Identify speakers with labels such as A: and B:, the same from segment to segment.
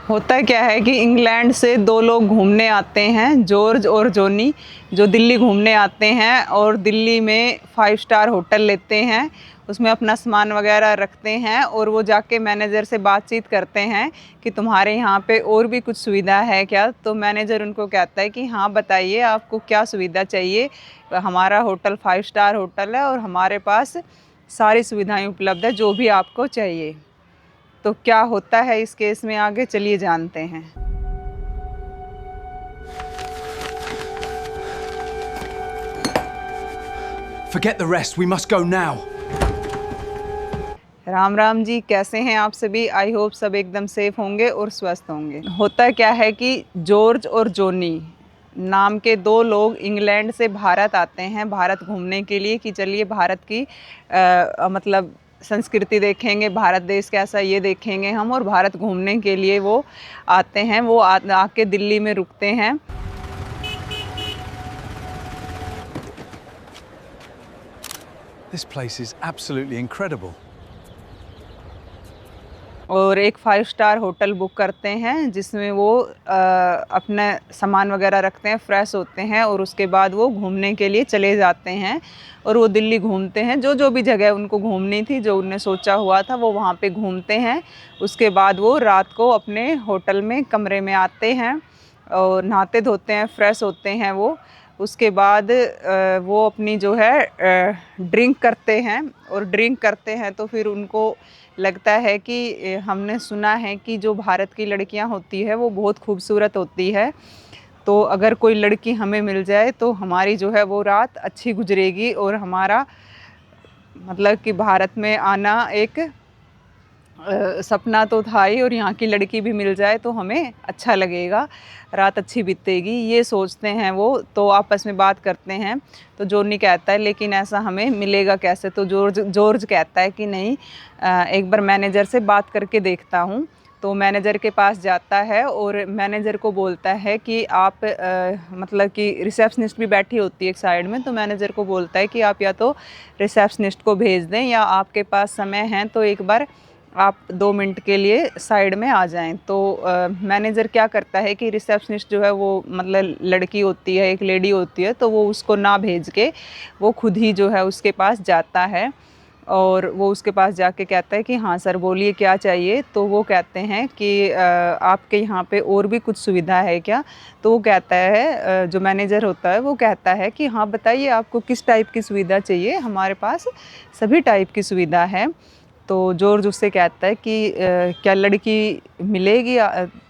A: होता क्या है कि इंग्लैंड से दो लोग घूमने आते हैं, जॉर्ज और जॉनी, जो दिल्ली घूमने आते हैं और दिल्ली में 5 स्टार होटल लेते हैं, उसमें अपना सामान वगैरह रखते हैं और वो जाके मैनेजर से बातचीत करते हैं कि तुम्हारे यहाँ पे और भी कुछ सुविधा है क्या। तो मैनेजर उनको कहता है कि हाँ बताइए आपको क्या सुविधा चाहिए। हमारा होटल 5 स्टार होटल है और हमारे पास सारी सुविधाएं उपलब्ध है जो भी आपको चाहिए। तो क्या होता है इस केस में आगे चलिए जानते हैं।
B: Forget the rest, we must go now.
A: Ram Ram ji, कैसे हैं आप सभी। आई होप सब एकदम सेफ होंगे और स्वस्थ होंगे। होता क्या है कि जॉर्ज और जॉनी नाम के दो लोग इंग्लैंड से भारत आते हैं, भारत घूमने के लिए कि चलिए भारत की मतलब संस्कृति देखेंगे, भारत देश कैसा ये देखेंगे हम, और भारत घूमने के लिए वो आते हैं। वो आके दिल्ली में रुकते हैं।
B: This place is absolutely incredible.
A: और एक 5 स्टार होटल बुक करते हैं जिसमें वो अपना सामान वगैरह रखते हैं, फ्रेश होते हैं और उसके बाद वो घूमने के लिए चले जाते हैं। और वो दिल्ली घूमते हैं, जो जो भी जगह उनको घूमनी थी, जो उन्हें सोचा हुआ था, वो वहाँ पे घूमते हैं। उसके बाद वो रात को अपने होटल में कमरे में आते हैं और नहाते धोते हैं, फ्रेश होते हैं वो। उसके बाद वो अपनी जो है ड्रिंक करते हैं, और ड्रिंक करते हैं तो फिर उनको लगता है कि हमने सुना है कि जो भारत की लड़कियां होती है वो बहुत खूबसूरत होती है, तो अगर कोई लड़की हमें मिल जाए तो हमारी जो है वो रात अच्छी गुजरेगी और हमारा मतलब कि भारत में आना एक सपना तो था ही, और यहाँ की लड़की भी मिल जाए तो हमें अच्छा लगेगा, रात अच्छी बीतेगी, ये सोचते हैं वो। तो आपस में बात करते हैं। तो जॉनी कहता है लेकिन ऐसा हमें मिलेगा कैसे। तो जॉर्ज कहता है कि नहीं, एक बार मैनेजर से बात करके देखता हूँ। तो मैनेजर के पास जाता है और मैनेजर को बोलता है कि आप मतलब कि रिसेप्शनिस्ट भी बैठी होती है एक साइड में, तो मैनेजर को बोलता है कि आप या तो रिसेप्शनिस्ट को भेज दें या आपके पास समय है तो एक बार आप 2 मिनट के लिए साइड में आ जाएं। तो मैनेजर क्या करता है कि रिसेप्शनिस्ट जो है वो मतलब लड़की होती है, एक लेडी होती है, तो वो उसको ना भेज के वो खुद ही जो है उसके पास जाता है और वो उसके पास जाके कहता है कि हाँ सर बोलिए क्या चाहिए। तो वो कहते हैं कि आपके यहाँ पे और भी कुछ सुविधा है क्या। तो वो कहता है, जो मैनेजर होता है वो कहता है कि हाँ बताइए आपको किस टाइप की सुविधा चाहिए, हमारे पास सभी टाइप की सुविधा है। तो जॉर्ज उससे कहता है कि क्या लड़की मिलेगी,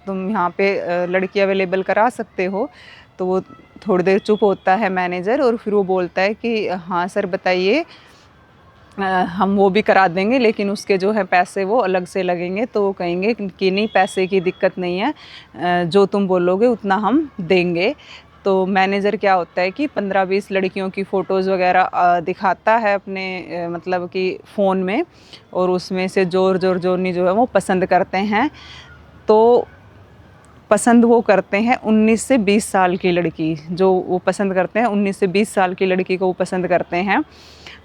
A: तुम यहाँ पे लड़की अवेलेबल करा सकते हो। तो वो थोड़ी देर चुप होता है मैनेजर, और फिर वो बोलता है कि हाँ सर बताइए, हम वो भी करा देंगे लेकिन उसके जो है पैसे वो अलग से लगेंगे। तो वो कहेंगे कि नहीं पैसे की दिक्कत नहीं है, जो तुम बोलोगे उतना हम देंगे। तो मैनेजर क्या होता है कि 15-20 लड़कियों की फ़ोटोज़ वगैरह दिखाता है अपने मतलब कि फ़ोन में, और उसमें से जॉर्ज और जॉनी जो है वो पसंद करते हैं। तो पसंद वो करते हैं 19 से 20 साल की लड़की, जो वो पसंद करते हैं 19 से 20 साल की लड़की को वो पसंद करते हैं।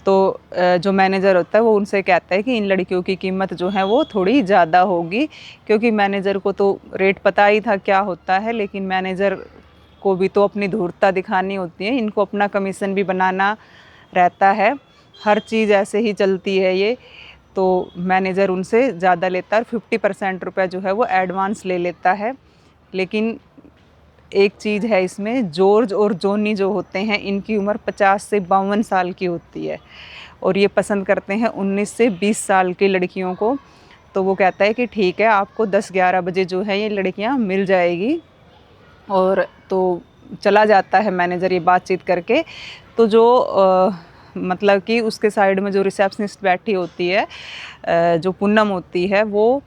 A: तो जो मैनेजर होता है वो उनसे कहता है कि इन लड़कियों की कीमत जो है वो थोड़ी ज़्यादा होगी, क्योंकि मैनेजर को तो रेट पता ही था क्या होता है, लेकिन मैनेजर को भी तो अपनी धूर्तता दिखानी होती है, इनको अपना कमीशन भी बनाना रहता है, हर चीज़ ऐसे ही चलती है ये। तो मैनेजर उनसे ज़्यादा लेता है, 50% रुपये जो है वो एडवांस ले लेता है। लेकिन एक चीज़ है इसमें, जॉर्ज और जॉनी जो होते हैं इनकी उम्र 50 से 52 साल की होती है, और ये पसंद करते हैं 19 से 20 साल की लड़कियों को। तो वो कहता है कि ठीक है आपको 10-11 बजे जो है ये लड़कियां मिल जाएगी, और तो चला जाता है मैनेजर ये बातचीत करके। तो जो मतलब कि उसके साइड में जो रिसेप्शनिस्ट बैठी होती है, जो पूनम होती है, वो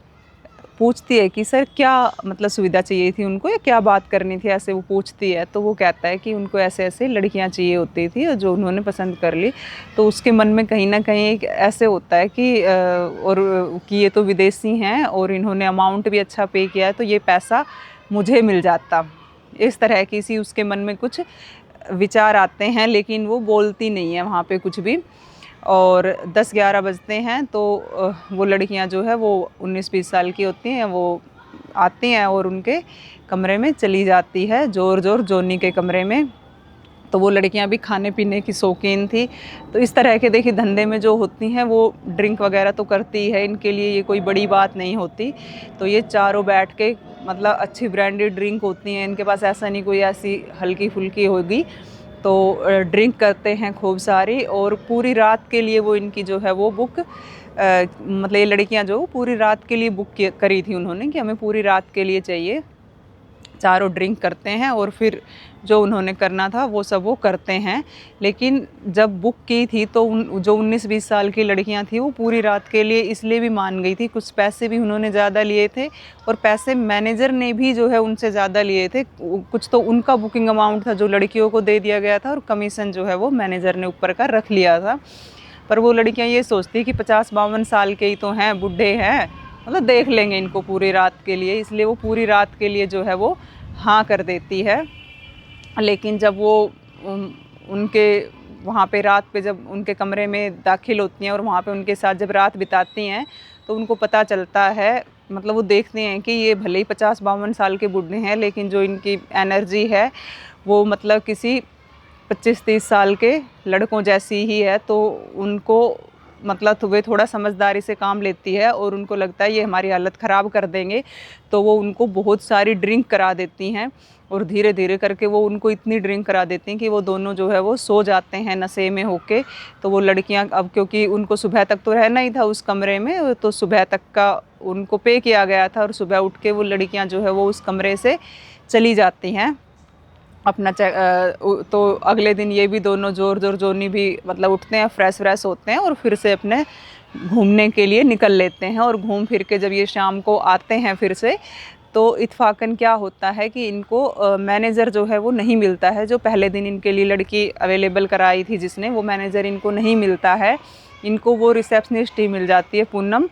A: पूछती है कि सर क्या मतलब सुविधा चाहिए थी उनको या क्या बात करनी थी, ऐसे वो पूछती है। तो वो कहता है कि उनको ऐसे ऐसे लड़कियां चाहिए होती थी और जो उन्होंने पसंद कर ली। तो उसके मन में कहीं ना कहीं एक ऐसे होता है कि और कि ये तो विदेशी हैं और इन्होंने अमाउंट भी अच्छा पे किया है, तो ये पैसा मुझे मिल जाता, इस तरह की सी उसके मन में कुछ विचार आते हैं, लेकिन वो बोलती नहीं है वहाँ पे कुछ भी। और 10-11 बजते हैं तो वो लड़कियां जो है वो 19-20 साल की होती हैं, वो आती हैं और उनके कमरे में चली जाती है, ज़ोर जोनी के कमरे में। तो वो लड़कियां भी खाने पीने की शौकीन थी। तो इस तरह के देखिए धंधे में जो होती हैं वो ड्रिंक वगैरह तो करती है, इनके लिए ये कोई बड़ी बात नहीं होती। तो ये चारों बैठ के मतलब अच्छी ब्रांडेड ड्रिंक होती हैं, इनके पास ऐसा नहीं कोई ऐसी हल्की फुल्की होगी। तो ड्रिंक करते हैं खूब सारी, और पूरी रात के लिए वो इनकी जो है वो बुक मतलब ये लड़कियां जो पूरी रात के लिए बुक करी थी उन्होंने कि हमें पूरी रात के लिए चाहिए। चारों ड्रिंक करते हैं और फिर जो उन्होंने करना था वो सब वो करते हैं। लेकिन जब बुक की थी तो जो 19-20 साल की लड़कियां थी वो पूरी रात के लिए इसलिए भी मान गई थी, कुछ पैसे भी उन्होंने ज़्यादा लिए थे और पैसे मैनेजर ने भी जो है उनसे ज़्यादा लिए थे। कुछ तो उनका बुकिंग अमाउंट था जो लड़कियों को दे दिया गया था और कमीशन जो है वो मैनेजर ने ऊपर का रख लिया था। पर वो लड़कियाँ ये सोचती कि 50-52 साल के ही तो हैं, बूढ़े हैं, मतलब देख लेंगे इनको पूरी रात के लिए, इसलिए वो पूरी रात के लिए जो है वो हाँ कर देती है। लेकिन जब वो उनके वहाँ पे रात पे जब उनके कमरे में दाखिल होती हैं और वहाँ पे उनके साथ जब रात बिताती हैं तो उनको पता चलता है, मतलब वो देखते हैं कि ये भले ही 50-52 साल के बूढ़े हैं लेकिन जो इनकी एनर्जी है वो मतलब किसी 25-30 साल के लड़कों जैसी ही है। तो उनको मतलब तो वे थोड़ा समझदारी से काम लेती है और उनको लगता है ये हमारी हालत ख़राब कर देंगे, तो वो उनको बहुत सारी ड्रिंक करा देती हैं और धीरे धीरे करके वो उनको इतनी ड्रिंक करा देती हैं कि वो दोनों जो है वो सो जाते हैं नशे में होके। तो वो लड़कियां अब क्योंकि उनको सुबह तक तो रहना ही था उस कमरे में, तो सुबह तक का उनको पे किया गया था और सुबह उठ के वो लड़कियां जो है वो उस कमरे से चली जाती हैं अपना। तो अगले दिन ये भी दोनों जोनी भी मतलब उठते हैं, फ्रेश होते हैं और फिर से अपने घूमने के लिए निकल लेते हैं। और घूम फिर के जब ये शाम को आते हैं फिर से, तो इत्फाकन क्या होता है कि इनको मैनेजर जो है वो नहीं मिलता है, जो पहले दिन इनके लिए लड़की अवेलेबल कराई थी जिसने, वो मैनेजर इनको नहीं मिलता है। इनको वो रिसेप्शनिस्ट ही मिल जाती है, पूनम।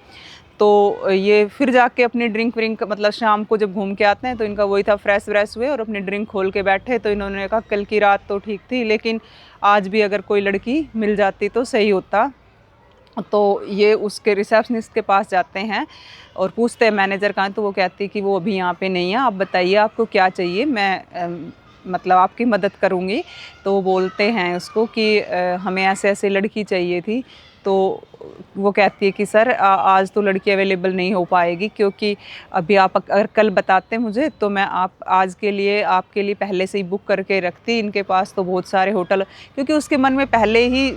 A: तो ये फिर जाके अपनी ड्रिंक व्रिंक मतलब शाम को जब घूम के आते हैं तो इनका वही था, फ्रेश हुए और अपनी ड्रिंक खोल के बैठे। तो इन्होंने कहा कल की रात तो ठीक थी लेकिन आज भी अगर कोई लड़की मिल जाती तो सही होता। तो ये उसके रिसेप्शनिस्ट के पास जाते हैं और पूछते हैं मैनेजर कहाँ, तो वो कहती कि वो अभी यहाँ पे नहीं है, आप बताइए आपको क्या चाहिए, मैं मतलब आपकी मदद करूँगी। तो वो बोलते हैं उसको कि हमें ऐसे ऐसे लड़की चाहिए थी। तो वो कहती है कि सर आज तो लड़की अवेलेबल नहीं हो पाएगी, क्योंकि अभी आप अगर कल बताते मुझे तो मैं आप आज के लिए आपके लिए पहले से ही बुक करके रखती। इनके पास तो बहुत सारे होटल, क्योंकि उसके मन में पहले ही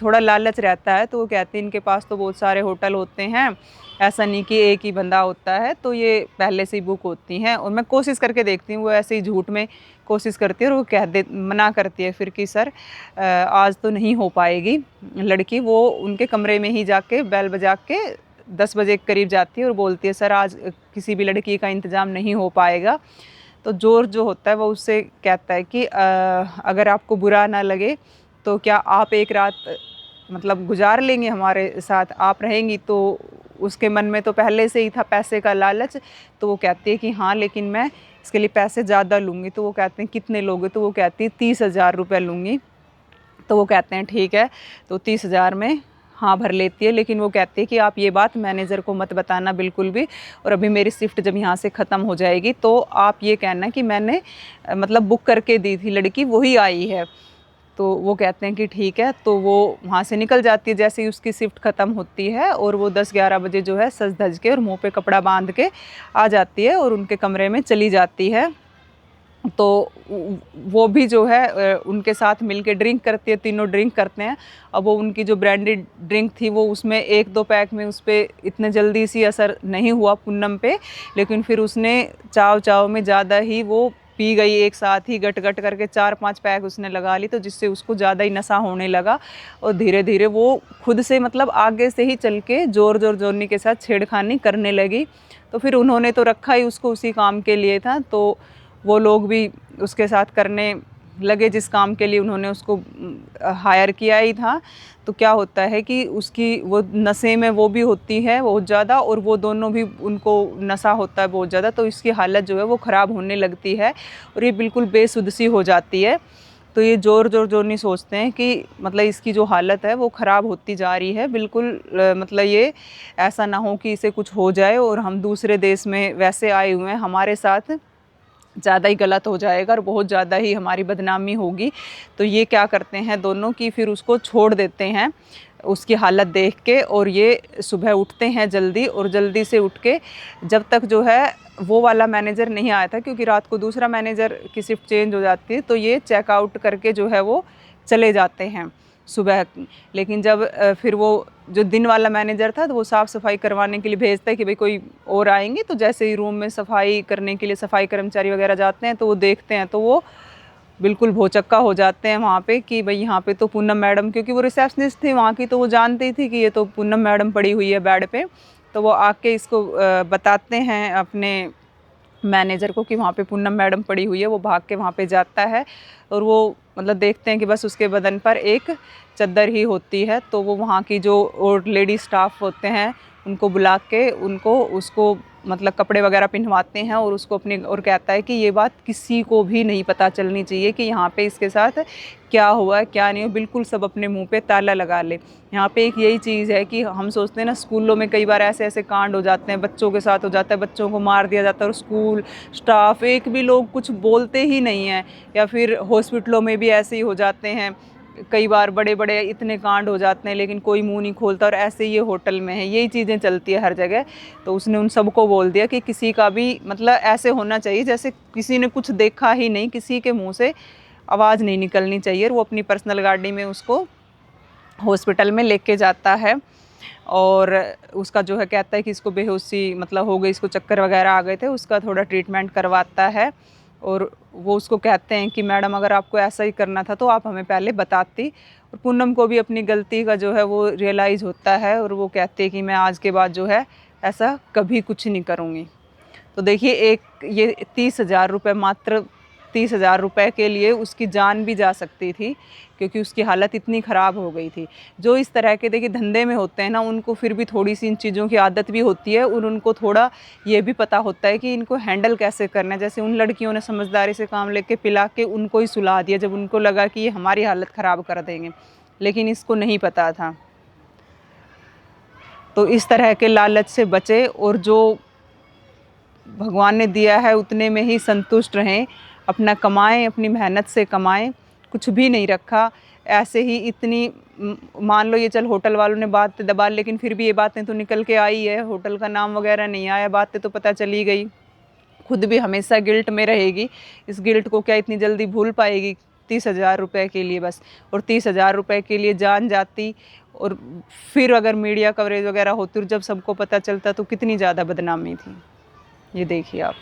A: थोड़ा लालच रहता है। तो वो कहती है इनके पास तो बहुत सारे होटल होते हैं, ऐसा नहीं कि एक ही बंदा होता है, तो ये पहले से ही बुक होती हैं। और मैं कोशिश करके देखती हूँ, वो ऐसे ही झूठ में कोशिश करती है और वो मना करती है फिर कि सर आज तो नहीं हो पाएगी लड़की। वो उनके कमरे में ही जाके बेल बजा के 10 बजे के करीब जाती है और बोलती है सर आज किसी भी लड़की का इंतज़ाम नहीं हो पाएगा। तो जोर जो होता है वो उससे कहता है कि अगर आपको बुरा ना लगे तो क्या आप एक रात मतलब गुजार लेंगे हमारे साथ, आप रहेंगी। तो उसके मन में तो पहले से ही था पैसे का लालच। तो वो कहती है कि हाँ लेकिन मैं इसके लिए पैसे ज़्यादा लूँगी। तो वो कहते हैं कितने लोगे, तो वो कहती है 30,000 रुपये लूँगी। तो वो कहते हैं ठीक है। तो 30,000 में हाँ भर लेती है, लेकिन वो कहती है कि आप ये बात मैनेजर को मत बताना बिल्कुल भी, और अभी मेरी शिफ्ट जब यहाँ से ख़त्म हो जाएगी तो आप ये कहना कि मैंने मतलब बुक करके दी थी लड़की वही आई है। तो वो कहते हैं कि ठीक है। तो वो वहाँ से निकल जाती है जैसे ही उसकी शिफ्ट ख़त्म होती है, और वो 10-11 बजे जो है सज धज के और मुँह पे कपड़ा बांध के आ जाती है और उनके कमरे में चली जाती है। तो वो भी जो है उनके साथ मिलके ड्रिंक करती है, तीनों ड्रिंक करते हैं। अब वो उनकी जो ब्रांडेड ड्रिंक थी वो उसमें 1-2 पैक में उस पर इतने जल्दी सी असर नहीं हुआ पूनम पे, लेकिन फिर उसने चाव में ज़्यादा ही वो पी गई, एक साथ ही गट करके 4-5 पैक उसने लगा ली, तो जिससे उसको ज़्यादा ही नशा होने लगा। और धीरे धीरे वो खुद से मतलब आगे से ही चल के जोनी के साथ छेड़खानी करने लगी। तो फिर उन्होंने तो रखा ही उसको उसी काम के लिए था, तो वो लोग भी उसके साथ करने लगे जिस काम के लिए उन्होंने उसको हायर किया ही था। तो क्या होता है कि उसकी वो नशे में वो भी होती है बहुत ज़्यादा, और वो दोनों भी उनको नशा होता है बहुत ज़्यादा। तो इसकी हालत जो है वो ख़राब होने लगती है और ये बिल्कुल बेसुध सी हो जाती है। तो ये ज़ोर नहीं सोचते हैं कि मतलब इसकी जो हालत है वो ख़राब होती जा रही है। बिल्कुल मतलब ये ऐसा ना हो कि इसे कुछ हो जाए और हम दूसरे देश में वैसे आए हुए हैं, हमारे साथ ज़्यादा ही गलत हो जाएगा और बहुत ज़्यादा ही हमारी बदनामी होगी। तो ये क्या करते हैं दोनों कि फिर उसको छोड़ देते हैं उसकी हालत देख के, और ये सुबह उठते हैं जल्दी, और जल्दी से उठ के जब तक जो है वो वाला मैनेजर नहीं आया था, क्योंकि रात को दूसरा मैनेजर की शिफ्ट चेंज हो जाती है, तो ये चेकआउट करके जो है वो चले जाते हैं सुबह। लेकिन जब फिर वो जो दिन वाला मैनेजर था तो वो साफ़ सफाई करवाने के लिए भेजता है कि भाई कोई और आएंगे, तो जैसे ही रूम में सफाई करने के लिए सफाई कर्मचारी वगैरह जाते हैं तो वो देखते हैं, तो वो बिल्कुल भौचक्का हो जाते हैं वहाँ पे कि भाई यहाँ पे तो पूनम मैडम, क्योंकि वो रिसेप्शनिस्ट थी वहाँ की, तो वो जानती थी कि ये तो पूनम मैडम पड़ी हुई है बेड पे। तो वो आके इसको बताते हैं अपने मैनेजर को कि वहाँ पे पूनम मैडम पड़ी हुई है। वो भाग के वहाँ पे जाता है और वो मतलब देखते हैं कि बस उसके बदन पर एक चद्दर ही होती है। तो वो वहाँ की जो और लेडी स्टाफ होते हैं उनको बुला के उनको उसको मतलब कपड़े वगैरह पहनवाते हैं और उसको अपने और कहता है कि ये बात किसी को भी नहीं पता चलनी चाहिए कि यहाँ पे इसके साथ क्या हुआ क्या नहीं हुआ, बिल्कुल सब अपने मुंह पे ताला लगा ले। यहाँ पे एक यही चीज़ है कि हम सोचते हैं ना स्कूलों में कई बार ऐसे ऐसे कांड हो जाते हैं, बच्चों के साथ हो जाता है, बच्चों को मार दिया जाता है और स्कूल स्टाफ एक भी लोग कुछ बोलते ही नहीं हैं, या फिर हॉस्पिटलों में भी ऐसे ही हो जाते हैं। कई बार बड़े बड़े इतने कांड हो जाते हैं लेकिन कोई मुंह नहीं खोलता, और ऐसे ये होटल में है, यही चीज़ें चलती है हर जगह। तो उसने उन सबको बोल दिया कि किसी का भी मतलब ऐसे होना चाहिए जैसे किसी ने कुछ देखा ही नहीं, किसी के मुंह से आवाज़ नहीं निकलनी चाहिए। और वो अपनी पर्सनल गाड़ी में उसको हॉस्पिटल में लेके जाता है और उसका जो है कहता है कि इसको बेहोशी मतलब हो गई, इसको चक्कर वगैरह आ गए थे, उसका थोड़ा ट्रीटमेंट करवाता है। और वो उसको कहते हैं कि मैडम अगर आपको ऐसा ही करना था तो आप हमें पहले बताती। और पूनम को भी अपनी गलती का जो है वो रियलाइज़ होता है और वो कहते हैं कि मैं आज के बाद जो है ऐसा कभी कुछ नहीं करूँगी। तो देखिए एक ये 30,000 रुपये, मात्र 30,000 रुपये के लिए उसकी जान भी जा सकती थी, क्योंकि उसकी हालत इतनी ख़राब हो गई थी। जो इस तरह के देखिए धंधे में होते हैं ना, उनको फिर भी थोड़ी सी इन चीज़ों की आदत भी होती है और उनको थोड़ा ये भी पता होता है कि इनको हैंडल कैसे करना है। जैसे उन लड़कियों ने समझदारी से काम लेके पिला के उनको ही सुला दिया जब उनको लगा कि ये हमारी हालत ख़राब कर देंगे, लेकिन इसको नहीं पता था। तो इस तरह के लालच से बचे और जो भगवान ने दिया है उतने में ही संतुष्ट रहें, अपना कमाएं, अपनी मेहनत से कमाएं, कुछ भी नहीं रखा। ऐसे ही इतनी मान लो ये चल होटल वालों ने बात दबा, लेकिन फिर भी ये बातें तो निकल के आई है, होटल का नाम वगैरह नहीं आया, बातें तो पता चली गई। खुद भी हमेशा गिल्ट में रहेगी, इस गिल्ट को क्या इतनी जल्दी भूल पाएगी 30,000 रुपये के लिए बस। और 30,000 रुपये के लिए जान जाती, और फिर अगर मीडिया कवरेज वगैरह होती और जब सबको पता चलता तो कितनी ज़्यादा बदनामी थी। ये देखिए आप।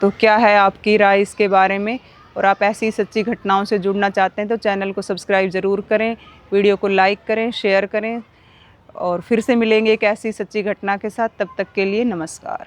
A: तो क्या है आपकी राय इसके बारे में, और आप ऐसी सच्ची घटनाओं से जुड़ना चाहते हैं तो चैनल को सब्सक्राइब ज़रूर करें, वीडियो को लाइक करें, शेयर करें, और फिर से मिलेंगे एक ऐसी सच्ची घटना के साथ। तब तक के लिए नमस्कार।